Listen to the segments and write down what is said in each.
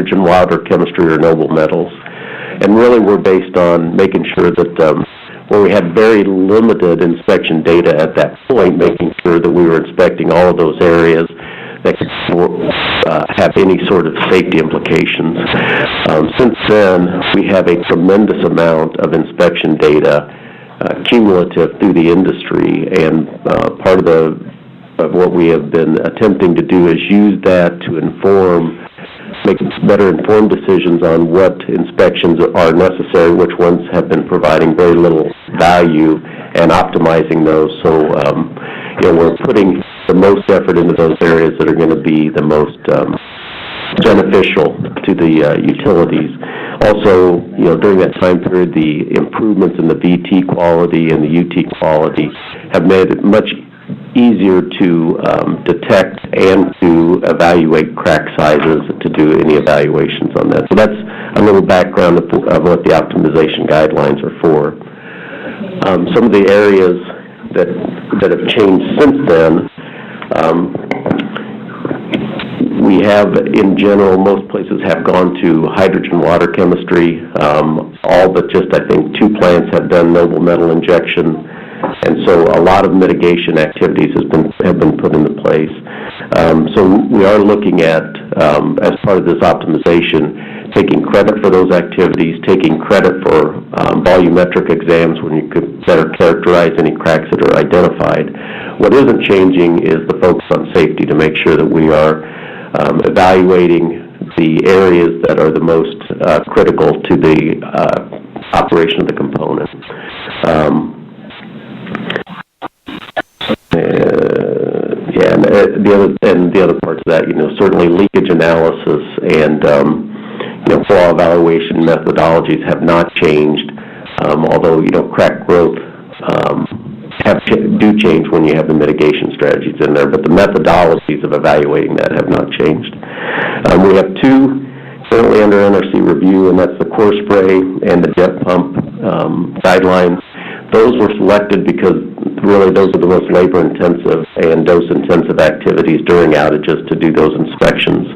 hydrogen, water chemistry, or noble metals. And really we're based on making sure that where we had very limited inspection data at that point, making sure that we were inspecting all of those areas that could have any sort of safety implications. Since then, we have a tremendous amount of inspection data cumulative through the industry, and part of what we have been attempting to do is use that to make better informed decisions on what inspections are necessary, which ones have been providing very little value, and optimizing those. So, we're putting the most effort into those areas that are going to be the most beneficial to the utilities. Also, during that time period, the improvements in the VT quality and the UT quality have made it much easier to detect and to evaluate crack sizes, to do any evaluations on that. So that's a little background of what the optimization guidelines are for. Some of the areas that have changed since then, we have, in general, most places have gone to hydrogen water chemistry. All but just, I think, 2 plants have done noble metal injection. And so a lot of mitigation activities have been put into place. So we are looking at, as part of this optimization, taking credit for those activities, taking credit for volumetric exams when you could better characterize any cracks that are identified. What isn't changing is the focus on safety, to make sure that we are evaluating the areas that are the most critical to the operation of the component. And the other parts of that, certainly leakage analysis and flaw evaluation methodologies have not changed, although crack growth do change when you have the mitigation strategies in there, but the methodologies of evaluating that have not changed. We have 2 currently under NRC review, and that's the core spray and the jet pump guidelines. Those were selected because really those are the most labor-intensive and dose-intensive activities during outages to do those inspections.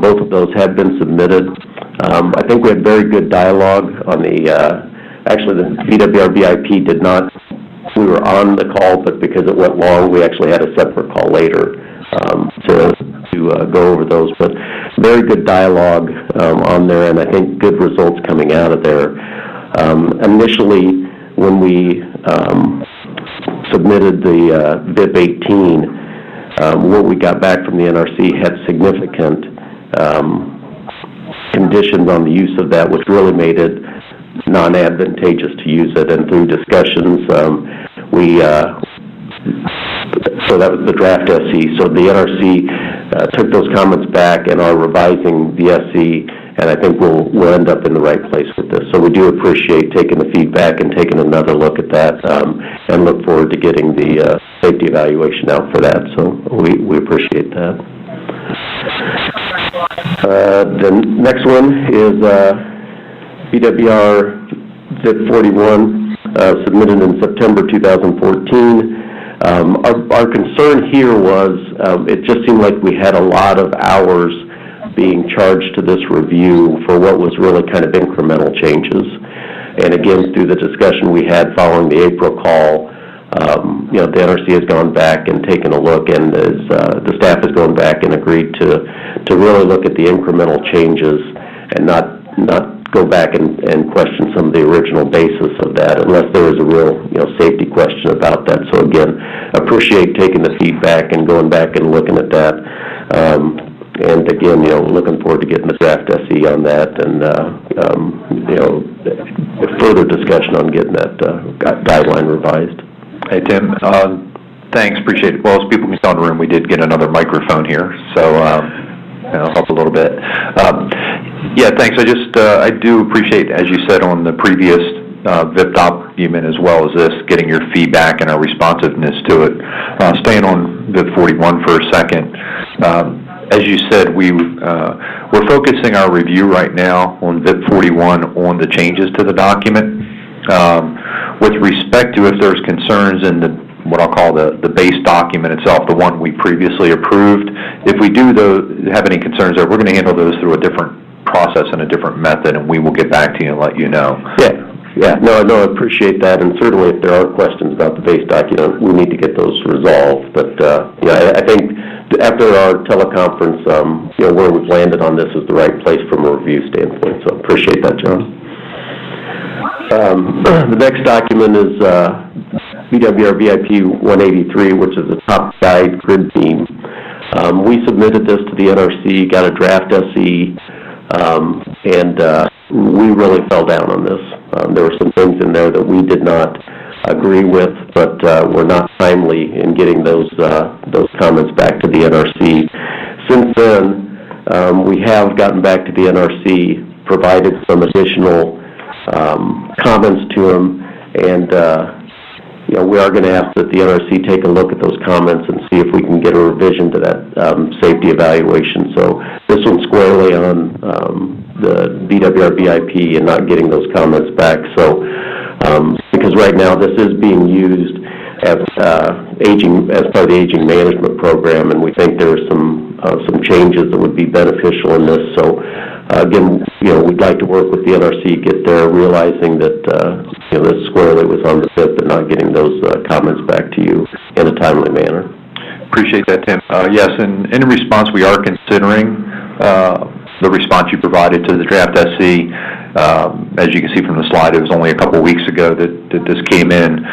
Both of those have been submitted. I think we had very good dialogue on actually the BWR VIP did not, we were on the call, but because it went long, we actually had a separate call later to go over those. But very good dialogue on there, and I think good results coming out of there. Initially, when we submitted the VIP 18, what we got back from the NRC had significant conditions on the use of that, which really made it non-advantageous to use it. And through discussions, so that was the draft SC. So the NRC took those comments back and are revising the SC, and I think we'll end up in the right place with this. So we do appreciate taking the feedback and taking another look at that, and look forward to getting the safety evaluation out for that. So we appreciate that. The next one is BWR VIP 41, submitted in September 2014. Our concern here was it just seemed like we had a lot of hours being charged to this review for what was really kind of incremental changes. And again, through the discussion we had following the April call, the NRC has gone back and taken a look, and the staff has gone back and agreed to really look at the incremental changes and not go back and question some of the original basis of that, unless there is a real safety question about that. So again, appreciate taking the feedback and going back and looking at that. And again, looking forward to getting the draft SE on that, and further discussion on getting that guideline revised. Hey Tim, thanks, appreciate it. Well, as people can tell in the room, we did get another microphone here, so help a little bit. Yeah, thanks. I do appreciate, as you said on the previous VIP document as well as this, getting your feedback and our responsiveness to it. Staying on VIP 41 for a second. As you said, we're focusing our review right now on VIP 41 on the changes to the document. With respect to if there's concerns in what I'll call the base document itself, the one we previously approved. If we do have any concerns there, we're going to handle those through a different process and a different method, and we will get back to you and let you know. Yeah, no, I appreciate that, and certainly if there are questions about the base document, we need to get those resolved. But, I think after our teleconference, where we've landed on this is the right place from a review standpoint, so appreciate that, John. The next document is BWR&PWR 183, which is the top guide grid theme. We submitted this to the NRC, got a draft SE, and we really fell down on this. There were some things in there that we did not agree with, but were not timely in getting those comments back to the NRC. Since then, we have gotten back to the NRC, provided some additional comments to them, and we are going to ask that the NRC take a look at those comments and see if we can get a revision to that safety evaluation. So this one's squarely on the BWR-BIP and not getting those comments back. So because right now this is being used as part of the aging management program, and we think there are some changes that would be beneficial in this. So again, we'd like to work with the NRC, get there, realizing that this squarely was on the fifth, and not getting those comments back to you in a timely manner. Appreciate that, Tim. Yes, and in response, we are considering the response you provided to the draft SC. As you can see from the slide, it was only a couple weeks ago that this came in.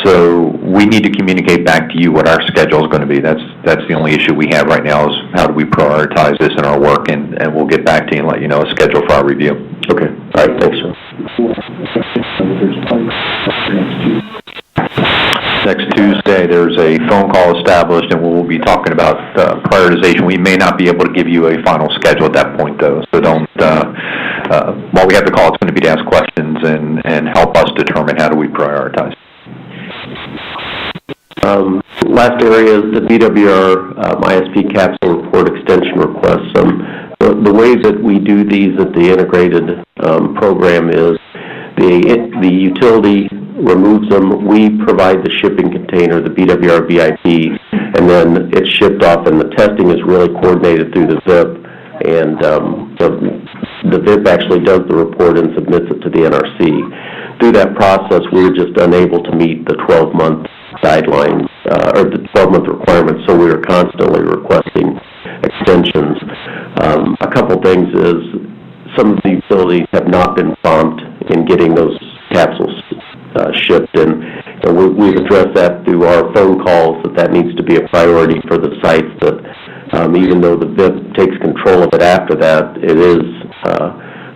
So we need to communicate back to you what our schedule is going to be. That's the only issue we have right now, is how do we prioritize this in our work, and we'll get back to you and let you know a schedule for our review. Okay. All right. Thanks, John. Next Tuesday, there's a phone call established, and we'll be talking about prioritization. We may not be able to give you a final schedule at that point, though, so don't, while we have the call, it's going to be to ask questions and help us determine how do we prioritize. Last area is the BWR ISP capsule report extension request. The way that we do these at the integrated program is the utility removes them, we provide the shipping container, the BWR-BIP, and then it's shipped off, and the testing is really coordinated through the VIP, and the VIP actually does the report and submits it to the NRC. Through that process, we were just unable to meet the 12-month guidelines, or the 12-month requirements, so we were constantly requesting extensions. A couple things is, some of the utilities have not been prompt in getting those capsules shipped, and we've addressed that through our phone calls, that needs to be a priority for the sites, that even though the VIP takes control of it after that, it is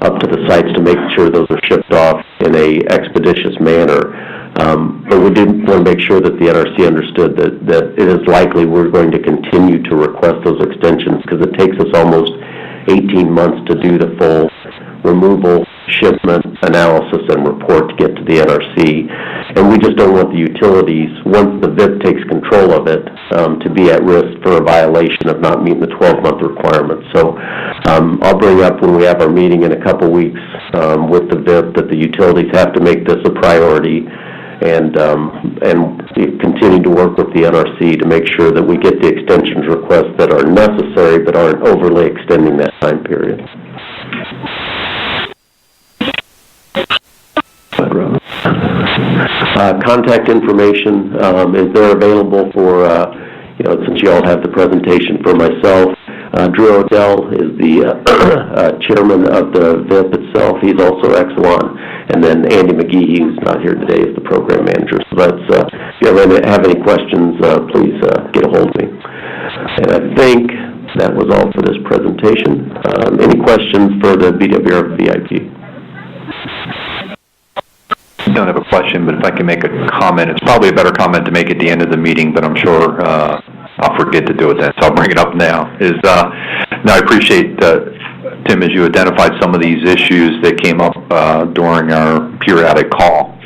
up to the sites to make sure those are shipped off in a expeditious manner. But we did want to make sure that the NRC understood that it is likely we're going to continue to request those extensions, because it takes us almost 18 months to do the full removal, shipment, analysis, and report to get to the NRC. And we just don't want the utilities, once the VIP takes control of it, to be at risk for a violation of not meeting the 12-month requirement. So I'll bring up when we have our meeting in a couple weeks with the VIP that the utilities have to make this a priority, and continue to work with the NRC to make sure that we get the extensions requests that are necessary but aren't overly extending that time period. Contact information is there available for, since you all have the presentation for myself. Drew Odell is the chairman of the VIP itself. He's also Exelon. And then Andy McGee, who's not here today, is the program manager. So that's, if you have any questions, please get a hold of me. And I think that was all for this presentation. Any questions for the BWR-BIP? I don't have a question, but if I can make a comment, it's probably a better comment to make at the end of the meeting, but I'm sure I'll forget to do it then, so I'll bring it up now. I appreciate, Tim, as you identified some of these issues that came up during our periodic call,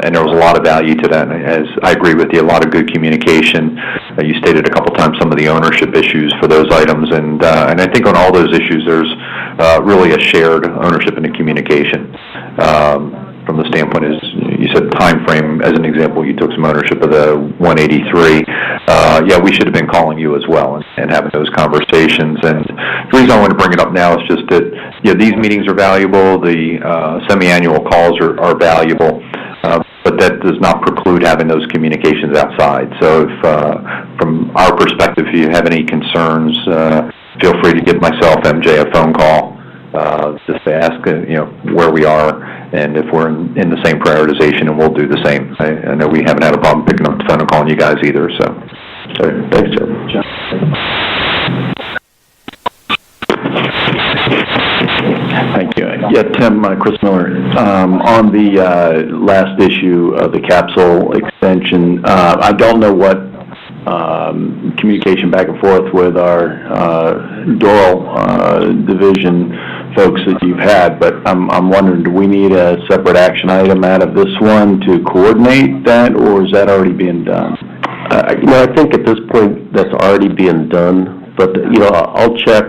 and there was a lot of value to that. And as I agree with you, a lot of good communication. You stated a couple times some of the ownership issues for those items, and I think on all those issues there's really a shared ownership in the communication. from the standpoint is, you said time frame, as an example, you took some ownership of the 183. Yeah, we should have been calling you as well and having those conversations. And the reason I want to bring it up now is just that, these meetings are valuable, the semi-annual calls are valuable, but that does not preclude having those communications outside. So if, from our perspective, if you have any concerns, feel free to give myself, MJ, a phone call, just to ask, where we are, and if we're in the same prioritization, and we'll do the same. I know we haven't had a problem picking up the phone and calling you guys either, so. Thanks, Jim. Thank you. Yeah, Tim, Chris Miller. On the last issue of the capsule extension, I don't know what communication back and forth with our Doral division folks that you've had, but I'm wondering, do we need a separate action item out of this one to coordinate that, or is that already being done? I think at this point that's already being done, but, I'll check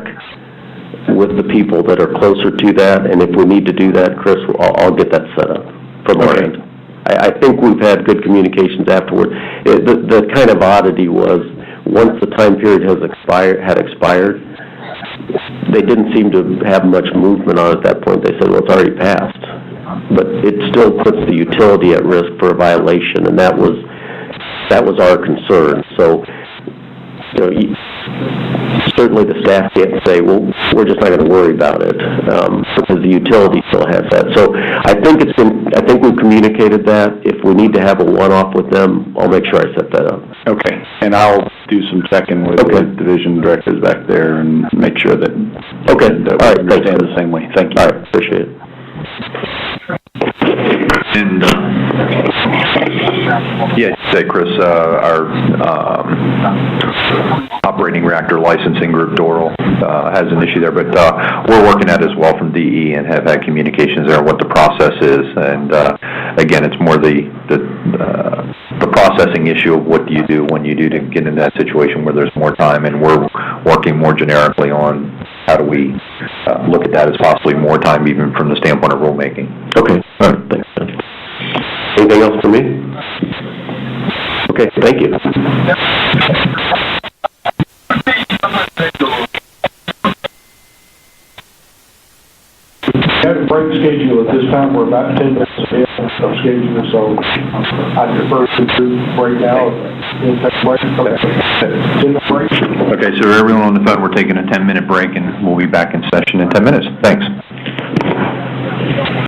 with the people that are closer to that, and if we need to do that, Chris, I'll get that set up from our end. I think we've had good communications afterward. The kind of oddity was, once the time period had expired, they didn't seem to have much movement on it at that point. They said, well, it's already passed. But it still puts the utility at risk for a violation, and that was our concern. So, certainly the staff can't say, well, we're just not going to worry about it, because the utility still has that. So I think we've communicated that. If we need to have a one-off with them, I'll make sure I set that up. Okay, and I'll do some checking with the division directors back there and make sure that All right, understand the same way. Thank you. All right, appreciate it. And, Chris, our operating reactor licensing group, Doral, has an issue there, but we're working at it as well from DE and have had communications there on what the process is. And again, it's more the processing issue of what do you do when you do to get in that situation where there's more time, and we're working more generically on how do we look at that as possibly more time, even from the standpoint of rulemaking. Okay, all right, thanks. Anything else for me? Okay, thank you. We have a break schedule at this time. We're about 10 minutes ahead of schedule, so I defer to break now. Okay, so everyone on the phone, we're taking a 10-minute break, and we'll be back in session in 10 minutes. Thanks.